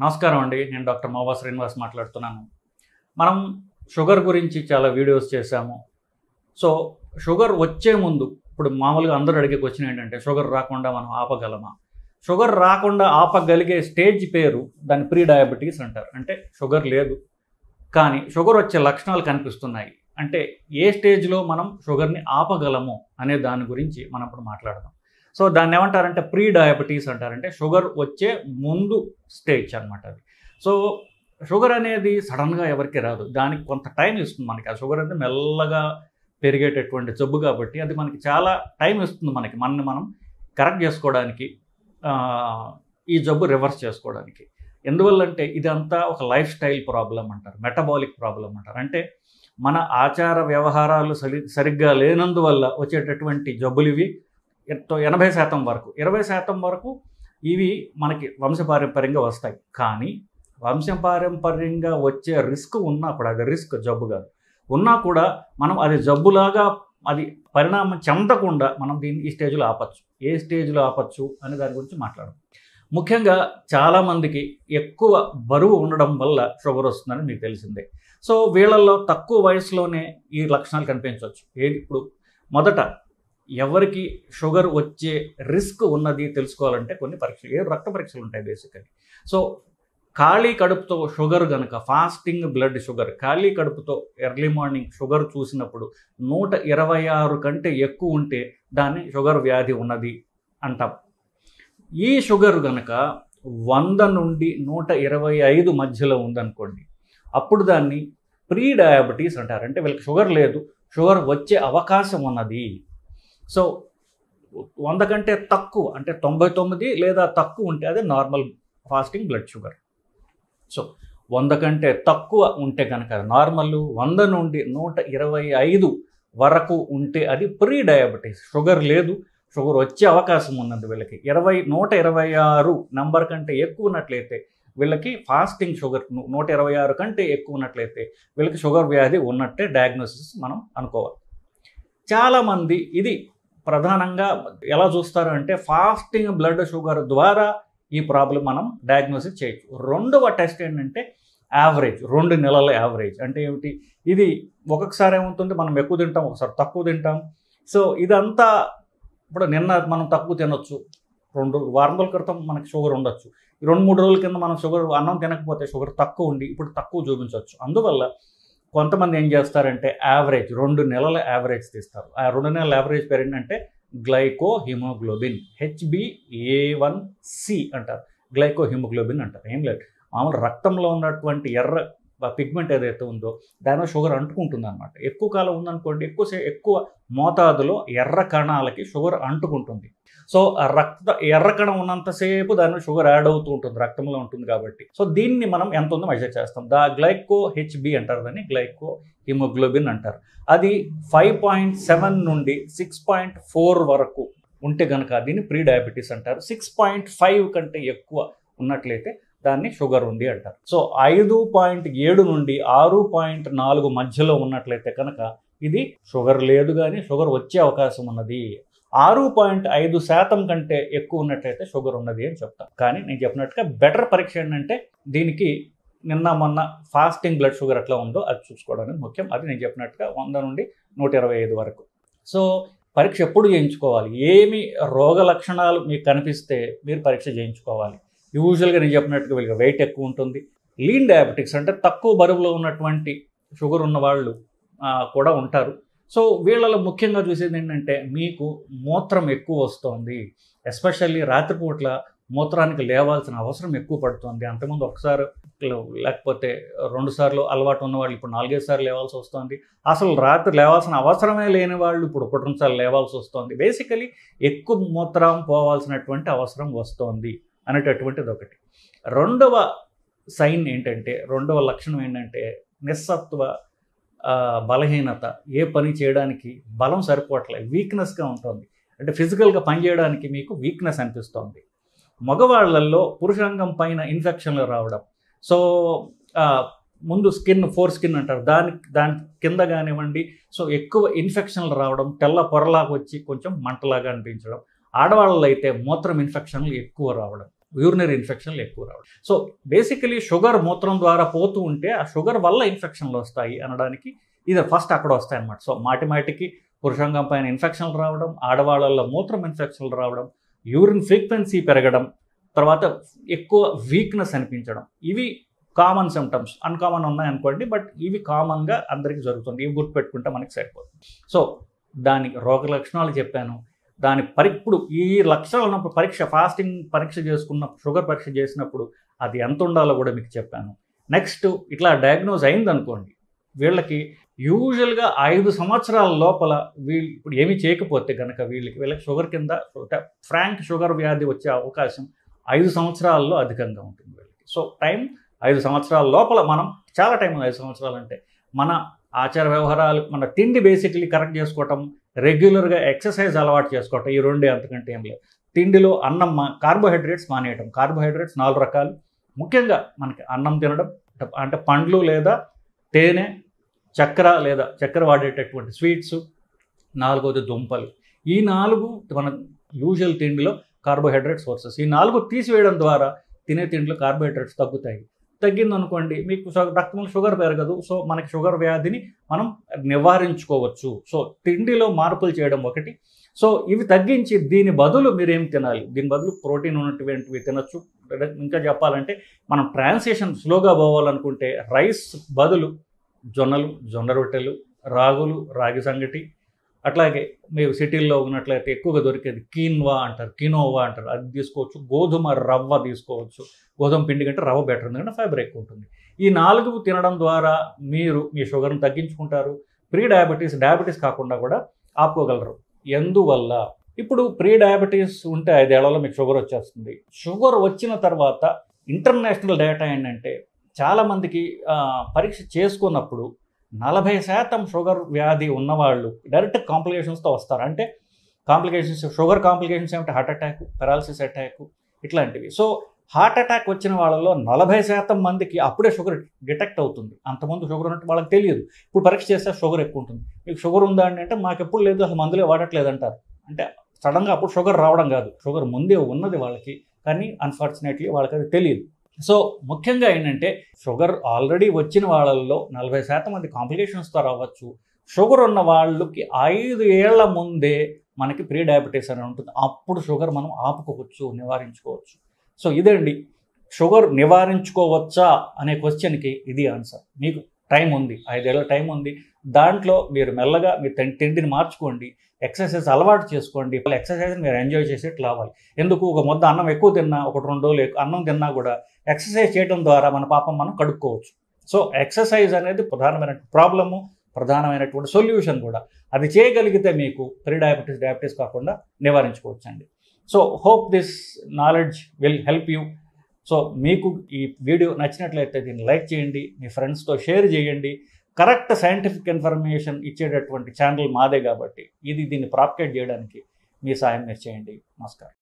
నమస్కారం అండి. నేను డాక్టర్ మోవా శ్రీనివాస్ మాట్లాడుతున్నాను. మనం షుగర్ గురించి చాలా వీడియోస్ చేశాము. సో, షుగర్ వచ్చే ముందు ఇప్పుడు మామూలుగా అందరూ అడిగే క్వెషన్ ఏంటంటే, షుగర్ రాకుండా మనం ఆపగలమా? షుగర్ రాకుండా ఆపగలిగే స్టేజ్ పేరు దాన్ని ప్రీ డయాబెటీస్ అంటారు. అంటే షుగర్ లేదు, కానీ షుగర్ వచ్చే లక్షణాలు కనిపిస్తున్నాయి. అంటే ఏ స్టేజ్లో మనం షుగర్ని ఆపగలము అనే దాని గురించి మనం ఇప్పుడు మాట్లాడదాం. సో దాన్ని ఏమంటారంటే ప్రీ డయాబెటీస్ అంటారంటే షుగర్ వచ్చే ముందు స్టేజ్ అనమాట అది. సో షుగర్ అనేది సడన్గా ఎవరికి రాదు, దానికి కొంత టైం ఇస్తుంది మనకి. ఆ షుగర్ అనేది మెల్లగా పెరిగేటటువంటి జబ్బు కాబట్టి అది మనకి చాలా టైం ఇస్తుంది మనల్ని మనం కరెక్ట్ చేసుకోవడానికి, ఈ జబ్బు రివర్స్ చేసుకోవడానికి. ఎందువల్లంటే ఇదంతా ఒక లైఫ్ స్టైల్ ప్రాబ్లం అంటారు, మెటబాలిక్ ప్రాబ్లం అంటారు. అంటే మన ఆచార వ్యవహారాలు సరిగ్గా లేనందువల్ల వచ్చేటటువంటి జబ్బులు ఇవి. 80% వరకు, 20% వరకు ఇవి మనకి వంశపారంపర్యంగా వస్తాయి. కానీ వంశపారంపర్యంగా వచ్చే రిస్క్ ఉన్నప్పుడు, అది రిస్క్ జబ్బు కాదు, ఉన్నా కూడా మనం అది జబ్బులాగా అది పరిణామం చెందకుండా మనం దీన్ని ఈ స్టేజ్లో ఆపచ్చు. ఏ స్టేజ్లో ఆపచ్చు అనే దాని గురించి మాట్లాడడం. ముఖ్యంగా చాలామందికి ఎక్కువ బరువు ఉండడం వల్ల షుగర్ వస్తుందని మీకు తెలిసిందే. సో వీళ్ళల్లో తక్కువ వయసులోనే ఈ లక్షణాలు కనిపించవచ్చు. ఇప్పుడు మొదట ఎవరికి షుగర్ వచ్చే రిస్క్ ఉన్నది తెలుసుకోవాలంటే కొన్ని పరీక్షలు, రక్త పరీక్షలు ఉంటాయి బేసికలీ. సో ఖాళీ కడుపుతో షుగర్ కనుక, ఫాస్టింగ్ బ్లడ్ షుగర్, ఖాళీ కడుపుతో ఎర్లీ మార్నింగ్ షుగర్ చూసినప్పుడు 126 కంటే ఎక్కువ ఉంటే దాన్ని షుగర్ వ్యాధి ఉన్నది అంటాం. ఈ షుగర్ కనుక 100 నుండి 125 మధ్యలో ఉందనుకోండి, అప్పుడు దాన్ని ప్రీ డయాబెటీస్ అంటారు. అంటే వీళ్ళకి షుగర్ లేదు, షుగర్ వచ్చే అవకాశం ఉన్నది. సో 100 కంటే తక్కువ అంటే 99 లేదా తక్కువ ఉంటే అదే normal fasting blood sugar. So 100 కంటే తక్కువ ఉంటే కనుక నార్మల్, 100 నుండి 125 వరకు ఉంటే అది ప్రీ డయాబెటీస్, షుగర్ లేదు, షుగర్ వచ్చే అవకాశం ఉన్నది వీళ్ళకి. 126 నెంబర్ కంటే ఎక్కువ ఉన్నట్లయితే వీళ్ళకి ఫాస్టింగ్ షుగర్, 126 కంటే ఎక్కువ ఉన్నట్లయితే వీళ్ళకి షుగర్ వ్యాధి ఉన్నట్టే డయాగ్నోసిస్ మనం అనుకోవాలి. చాలామంది ఇది ప్రధానంగా ఎలా చూస్తారు అంటే ఫాస్టింగ్ బ్లడ్ షుగర్ ద్వారా ఈ ప్రాబ్లం మనం డయాగ్నోసిస్ చేయొచ్చు. రెండవ టెస్ట్ ఏంటంటే యావరేజ్, 2 నెలల యావరేజ్. అంటే ఏమిటి? ఇది ఒక్కొక్కసారి ఏమవుతుంది, మనం ఎక్కువ తింటాం, ఒకసారి తక్కువ తింటాం. సో ఇదంతా ఇప్పుడు నిన్న మనం తక్కువ తినొచ్చు, 2 వారం రోజుల క్రితం మనకి షుగర్ ఉండొచ్చు, 2-3 రోజుల కింద మనం షుగర్ అన్నం తినకపోతే షుగర్ తక్కువ ఉండి ఇప్పుడు తక్కువ చూపించవచ్చు. అందువల్ల కొంతమంది ఏం చేస్తారంటే యావరేజ్ 2 నెలల యావరేజ్ తీస్తారు. ఆ 2 నెలల యావరేజ్ పేరు ఏంటంటే గ్లైకో హిమోగ్లోబిన్, HbA1c అంటారు, గ్లైకో హిమోగ్లోబిన్ అంటారు. ఏం లేదు, మామూలు రక్తంలో ఉన్నటువంటి ఎర్ర పిగ్మెంట్ ఏదైతే ఉందో దానిలో షుగర్ అంటుకుంటుంది అనమాట. ఎక్కువ కాలం ఉందనుకోండి, ఎక్కువ మోతాదులో ఎర్ర కణాలకి షుగర్ అంటుకుంటుంది. సో ఆ ఎర్ర కణం ఉన్నంతసేపు దానిలో షుగర్ యాడ్ అవుతూ ఉంటుంది, రక్తంలో ఉంటుంది కాబట్టి. సో దీన్ని మనం ఎంత ఉందో మెజర్ చేస్తాం. గ్లైకో HB అంటారు, దాన్ని గ్లైకో హిమోగ్లోబిన్ అంటారు. అది 5.7 నుండి 6.4 వరకు ఉంటే కనుక దీన్ని ప్రీ డయాబెటీస్ అంటారు. 6.5 కంటే ఎక్కువ ఉన్నట్లయితే దాన్ని షుగర్ ఉంది అంటారు. సో 5.7 నుండి 6.4 మధ్యలో ఉన్నట్లయితే కనుక ఇది షుగర్ లేదు కానీ షుగర్ వచ్చే అవకాశం ఉన్నది. 6.5% కంటే ఎక్కువ ఉన్నట్లయితే షుగర్ ఉన్నది అని చెప్తాం. కానీ నేను చెప్పినట్టుగా బెటర్ పరీక్ష ఏంటంటే దీనికి నిన్న మొన్న ఫాస్టింగ్ బ్లడ్ షుగర్ ఎట్లా ఉందో అది చూసుకోవడానికి ముఖ్యం. అది నేను చెప్పినట్టుగా 100 నుండి 125 వరకు. సో పరీక్ష ఎప్పుడు చేయించుకోవాలి? ఏమి రోగ లక్షణాలు మీకు కనిపిస్తే మీరు పరీక్ష చేయించుకోవాలి. యూజువల్గా నేను చెప్పినట్టుగా వీళ్ళకి వెయిట్ ఎక్కువ ఉంటుంది, లీన్ డయాబెటిక్స్ అంటే తక్కువ బరువులో ఉన్నటువంటి షుగర్ ఉన్న వాళ్ళు కూడా ఉంటారు. సో వీళ్ళలో ముఖ్యంగా చూసేది ఏంటంటే మీకు మూత్రం ఎక్కువ వస్తుంది, ఎస్పెషల్లీ రాత్రిపూట్ల మూత్రానికి లేవాల్సిన అవసరం ఎక్కువ పడుతుంది. అంతకుముందు ఒకసారి లేకపోతే 2 సార్లు అలవాటు ఉన్నవాళ్ళు ఇప్పుడు 4-5 సార్లు లేవాల్సి వస్తుంది. అసలు రాత్రి లేవాల్సిన అవసరమే లేని వాళ్ళు ఇప్పుడు 1-2 సార్లు లేవాల్సి వస్తుంది. బేసికలీ ఎక్కువ మూత్రం పోవాల్సినటువంటి అవసరం వస్తుంది అనేటటువంటిది ఒకటి. రెండవ సైన్ ఏంటంటే, రెండవ లక్షణం ఏంటంటే నిస్సత్వ, బలహీనత, ఏ పని చేయడానికి బలం సరిపోవట్లేదు, వీక్నెస్గా ఉంటుంది. అంటే ఫిజికల్గా పని చేయడానికి మీకు వీక్నెస్ అనిపిస్తుంది. మగవాళ్ళల్లో పురుషాంగం పైన ఇన్ఫెక్షన్లు రావడం, సో ముందు ఫోర్ స్కిన్ అంటారు, దాని కింద కానివ్వండి, సో ఎక్కువ ఇన్ఫెక్షన్లు రావడం, తెల్ల పొరలాగా వచ్చి కొంచెం మంటలాగా అనిపించడం. ఆడవాళ్ళలో అయితే మూత్రం ఇన్ఫెక్షన్లు ఎక్కువ రావడం. యూరినరీ ఇన్ఫెక్షన్లు ఎక్కువ రావడం. సో బేసికలీ షుగర్ మూత్రం ద్వారా పోతూ ఉంటే ఆ షుగర్ వల్ల ఇన్ఫెక్షన్లు వస్తాయి అనడానికి ఇది ఫస్ట్ అక్కడ వస్తాయన్నమాట. సో మాటికి పురుషాంగం పైన ఇన్ఫెక్షన్లు రావడం, ఆడవాళ్ళల్లో మూత్రం ఇన్ఫెక్షన్లు రావడం, యూరిన్ ఫ్రీక్వెన్సీ పెరగడం, తర్వాత ఎక్కువ వీక్నెస్ అనిపించడం, ఇవి కామన్ సిమ్టమ్స్. అన్కామన్ ఉన్నాయనుకోండి, బట్ ఇవి కామన్గా అందరికీ జరుగుతుంది. ఇవి గుర్తుపెట్టుకుంటే మనకి సరిపోతుంది. సో దానికి రోగ లక్షణాలు చెప్పాను. ఇప్పుడు ఈ లక్షణాలు ఉన్నప్పుడు ఫాస్టింగ్ పరీక్ష చేసుకున్న షుగర్ పరీక్ష చేసినప్పుడు అది ఎంత ఉండాలో కూడా మీకు చెప్పాను. నెక్స్ట్ ఇట్లా డయాగ్నోజ్ అయిందనుకోండి, వీళ్ళకి యూజువల్గా 5 సంవత్సరాల లోపల వీళ్ళు ఇప్పుడు ఏమీ చేయకపోతే కనుక వీళ్ళకి షుగర్ కింద ఫ్రాంక్ షుగర్ వ్యాధి వచ్చే అవకాశం 5 సంవత్సరాల్లో అధికంగా ఉంటుంది వీళ్ళకి. సో టైం 5 సంవత్సరాల లోపల మనం చాలా టైం ఉంది. 5 సంవత్సరాలు అంటే మన ఆచార వ్యవహారాలు, మన తిండి బేసికలీ కరెక్ట్ చేసుకోవటం, రెగ్యులర్గా ఎక్సర్సైజ్ అలవాటు చేసుకోవటం, ఈ రెండే, అంతకంటే ఏం లేదు. తిండిలో అన్నం కార్బోహైడ్రేట్స్ మానేయటం. కార్బోహైడ్రేట్స్ 4 రకాలు. ముఖ్యంగా మనకి అన్నం తినడం, అంటే పండ్లు లేదా తేనె, చక్కెర వాడేటటువంటి స్వీట్స్, 4వది దుంపలు. ఈ 4 మన యూజువల్ తిండిలో కార్బోహైడ్రేట్ సోర్సెస్. ఈ 4 తీసివేయడం ద్వారా తినే తిండిలో కార్బోహైడ్రేట్స్ తగ్గుతాయి. తగ్గిందనుకోండి మీకు రక్తంలో షుగర్ పెరగదు. సో మనకి షుగర్ వ్యాధిని మనం నివారించుకోవచ్చు. సో తిండిలో మార్పులు చేయడం ఒకటి. సో ఇవి తగ్గించి దీని బదులు మీరేం తినాలి? దీని బదులు ప్రోటీన్ ఉన్నటువంటివి తినచ్చు. ఇంకా చెప్పాలంటే మనం ట్రాన్సిషన్ స్లోగా పోవాలనుకుంటే రైస్ బదులు జొన్నలు, జొన్న రొట్టెలు, రాగులు, రాగి సంగటి, అట్లాగే మీరు సిటీల్లో ఉన్నట్లయితే ఎక్కువగా దొరికేది కీనోవా అంటారు, అది తీసుకోవచ్చు. గోధుమ రవ్వ తీసుకోవచ్చు. గోధుమ పిండి కంటే రవ్వ బెటర్, ఎందుకంటే ఫైబర్ ఎక్కువ ఉంటుంది. ఈ 4 తినడం ద్వారా మీరు మీ షుగర్ని తగ్గించుకుంటారు. డయాబెటీస్ కాకుండా కూడా ఆపుకోగలరు. ఎందువల్ల? ఇప్పుడు డయాబెటీస్ ఉంటే 5 ఏళ్లలో మీకు షుగర్ వచ్చేస్తుంది. షుగర్ వచ్చిన తర్వాత ఇంటర్నేషనల్ డేటా ఏంటంటే చాలామందికి పరీక్ష చేసుకున్నప్పుడు 40% షుగర్ వ్యాధి ఉన్నవాళ్ళు డైరెక్ట్ కాంప్లికేషన్స్తో వస్తారు. అంటే షుగర్ కాంప్లికేషన్స్ ఏమిటి? హార్ట్ అటాక్, పెరాలసిస్ అటాక్, ఇట్లాంటివి. సో హార్ట్ అటాక్ వచ్చిన వాళ్ళలో 40% మందికి అప్పుడే షుగర్ డిటెక్ట్ అవుతుంది. అంతకుముందు షుగర్ ఉన్నట్టు వాళ్ళకి తెలియదు. ఇప్పుడు పరీక్ష చేస్తే షుగర్ ఎక్కువ ఉంటుంది. మీకు షుగర్ ఉందా అంటే మాకు ఎప్పుడు లేదు, అసలు మందులే వాడట్లేదు అంటారు. అంటే సడన్గా అప్పుడు షుగర్ రావడం కాదు, షుగర్ ముందే ఉన్నది వాళ్ళకి, కానీ అన్ఫార్చునేట్లీ వాళ్ళకి అది తెలియదు. సో ముఖ్యంగా ఏంటంటే షుగర్ ఆల్రెడీ వచ్చిన వాళ్ళల్లో 40% మంది కాంప్లికేషన్స్తో రావచ్చు. షుగర్ ఉన్న వాళ్ళకి 5 ఏళ్ల ముందే మనకి డయాబెటీస్ అని ఉంటుంది. అప్పుడు షుగర్ మనం ఆపుకోవచ్చు, నివారించుకోవచ్చు. సో ఇదండి, షుగర్ నివారించుకోవచ్చా అనే క్వశ్చన్కి ఇది ఆన్సర్. మీకు టైం ఉంది, 5 ఏళ్ళ టైం ఉంది. దాంట్లో మీరు మెల్లగా మీ తిండిని మార్చుకోండి, ఎక్సర్సైజ్ అలవాటు చేసుకోండి. ఎక్సర్సైజ్ని మీరు ఎంజాయ్ చేసేట్టు రావాలి. ఎందుకు? ఒక ముద్ద అన్నం ఎక్కువ తిన్నా, 1-2 రోజులు అన్నం తిన్నా కూడా ఎక్సర్సైజ్ చేయడం ద్వారా మన పాపం మనం కడుక్కోవచ్చు. సో ఎక్సర్సైజ్ అనేది ప్రధానమైనటువంటి సొల్యూషన్ కూడా. అది చేయగలిగితే మీకు డయాబెటీస్ కాకుండా నివారించుకోవచ్చు అండి. So hope this knowledge will help you. So మీకు ఈ వీడియో నచ్చినట్లయితే దీన్ని లైక్ చేయండి, మీ ఫ్రెండ్స్తో షేర్ చేయండి. కరెక్ట్ సైంటిఫిక్ ఇన్ఫర్మేషన్ ఇచ్చేటటువంటి ఛానల్ మాదే కాబట్టి దీన్ని ప్రాపగేట్ చేయడానికి మీ సాయం మీరు చేయండి. నమస్కారం.